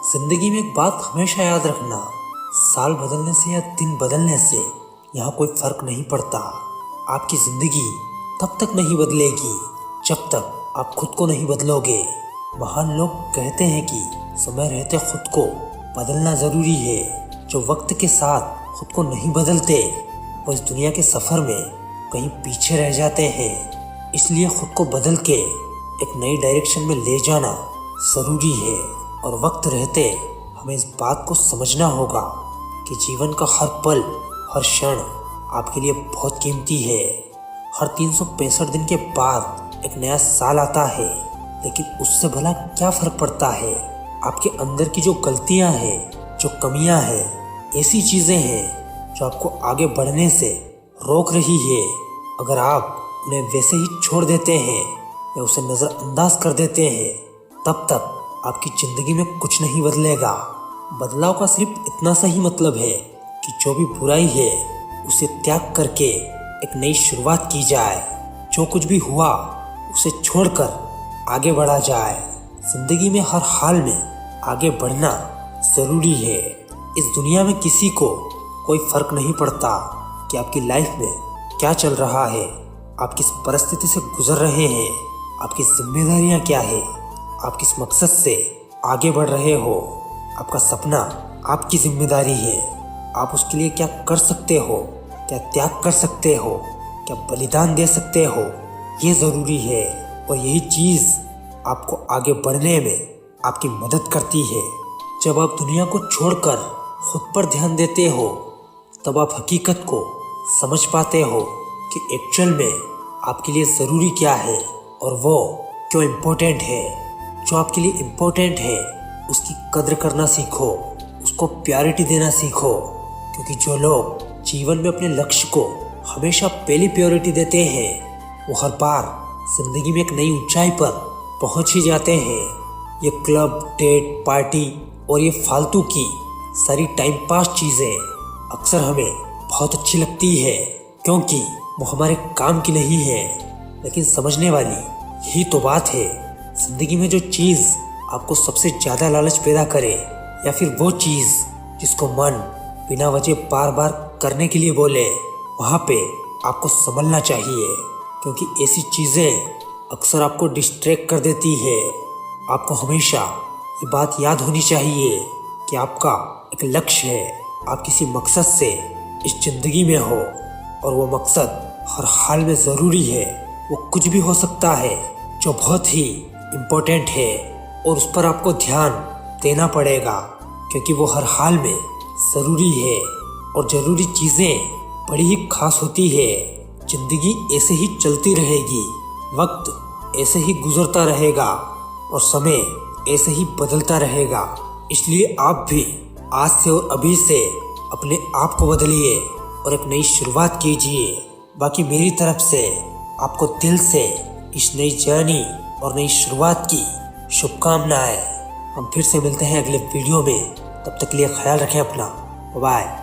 जिंदगी में एक बात हमेशा याद रखना, साल बदलने से या दिन बदलने से यहाँ कोई फर्क नहीं पड़ता। आपकी जिंदगी तब तक नहीं बदलेगी जब तक आप खुद को नहीं बदलोगे। महान लोग कहते हैं कि समय रहते खुद को बदलना जरूरी है। जो वक्त के साथ खुद को नहीं बदलते वो इस दुनिया के सफर में कहीं पीछे रह जाते हैं। इसलिए खुद को बदल के एक नई डायरेक्शन में ले जाना जरूरी है और वक्त रहते हमें इस बात को समझना होगा कि जीवन का हर पल, हर क्षण आपके लिए बहुत कीमती है। हर 365 दिन के बाद एक नया साल आता है, लेकिन उससे भला क्या फर्क पड़ता है। आपके अंदर की जो गलतियां हैं, जो कमियां हैं, ऐसी चीजें हैं जो आपको आगे बढ़ने से रोक रही है। अगर आप उन्हें वैसे ही छोड़ देते हैं या उसे नज़रअंदाज कर देते हैं, तब तक आपकी ज़िंदगी में कुछ नहीं बदलेगा। बदलाव का सिर्फ इतना सा ही मतलब है कि जो भी बुराई है उसे त्याग करके एक नई शुरुआत की जाए। जो कुछ भी हुआ उसे छोड़कर आगे बढ़ा जाए। जिंदगी में हर हाल में आगे बढ़ना ज़रूरी है। इस दुनिया में किसी को कोई फ़र्क नहीं पड़ता कि आपकी लाइफ में क्या चल रहा है, आप किस परिस्थिति से गुजर रहे हैं, आपकी जिम्मेदारियां क्या है, आप किस मकसद से आगे बढ़ रहे हो। आपका सपना आपकी जिम्मेदारी है। आप उसके लिए क्या कर सकते हो, क्या त्याग कर सकते हो, क्या बलिदान दे सकते हो, ये ज़रूरी है। और यही चीज़ आपको आगे बढ़ने में आपकी मदद करती है। जब आप दुनिया को छोड़कर खुद पर ध्यान देते हो, तब आप हकीकत को समझ पाते हो कि एक्चुअल में आपके लिए ज़रूरी क्या है और वो क्यों इम्पोर्टेंट है। जो आपके लिए इम्पोर्टेंट है उसकी कद्र करना सीखो, उसको प्रायोरिटी देना सीखो। क्योंकि जो लोग जीवन में अपने लक्ष्य को हमेशा पहली प्रायोरिटी देते हैं वो हर बार जिंदगी में एक नई ऊंचाई पर पहुंच ही जाते हैं। ये क्लब, डेट, पार्टी और ये फालतू की सारी टाइम पास चीज़ें अक्सर हमें बहुत अच्छी लगती है क्योंकि वो हमारे काम की नहीं है। लेकिन समझने वाली यही तो बात है, जिंदगी में जो चीज़ आपको सबसे ज़्यादा लालच पैदा करे या फिर वो चीज़ जिसको मन बिना वजह बार बार करने के लिए बोले, वहाँ पे आपको संभलना चाहिए। क्योंकि ऐसी चीज़ें अक्सर आपको डिस्ट्रैक्ट कर देती है। आपको हमेशा ये बात याद होनी चाहिए कि आपका एक लक्ष्य है, आप किसी मकसद से इस ज़िंदगी में हो और वो मकसद हर हाल में ज़रूरी है। वो कुछ भी हो सकता है जो बहुत ही इम्पोर्टेंट है और उस पर आपको ध्यान देना पड़ेगा क्योंकि वो हर हाल में ज़रूरी है। और ज़रूरी चीज़ें बड़ी ही खास होती है। ज़िंदगी ऐसे ही चलती रहेगी, वक्त ऐसे ही गुजरता रहेगा और समय ऐसे ही बदलता रहेगा। इसलिए आप भी आज से और अभी से अपने आप को बदलिए और एक नई शुरुआत कीजिए। बाकी मेरी तरफ से आपको दिल से इस नई जर्नी और नई शुरुआत की शुभकामनाएं। हम फिर से मिलते हैं अगले वीडियो में। तब तक के लिए ख्याल रखें अपना। बाय।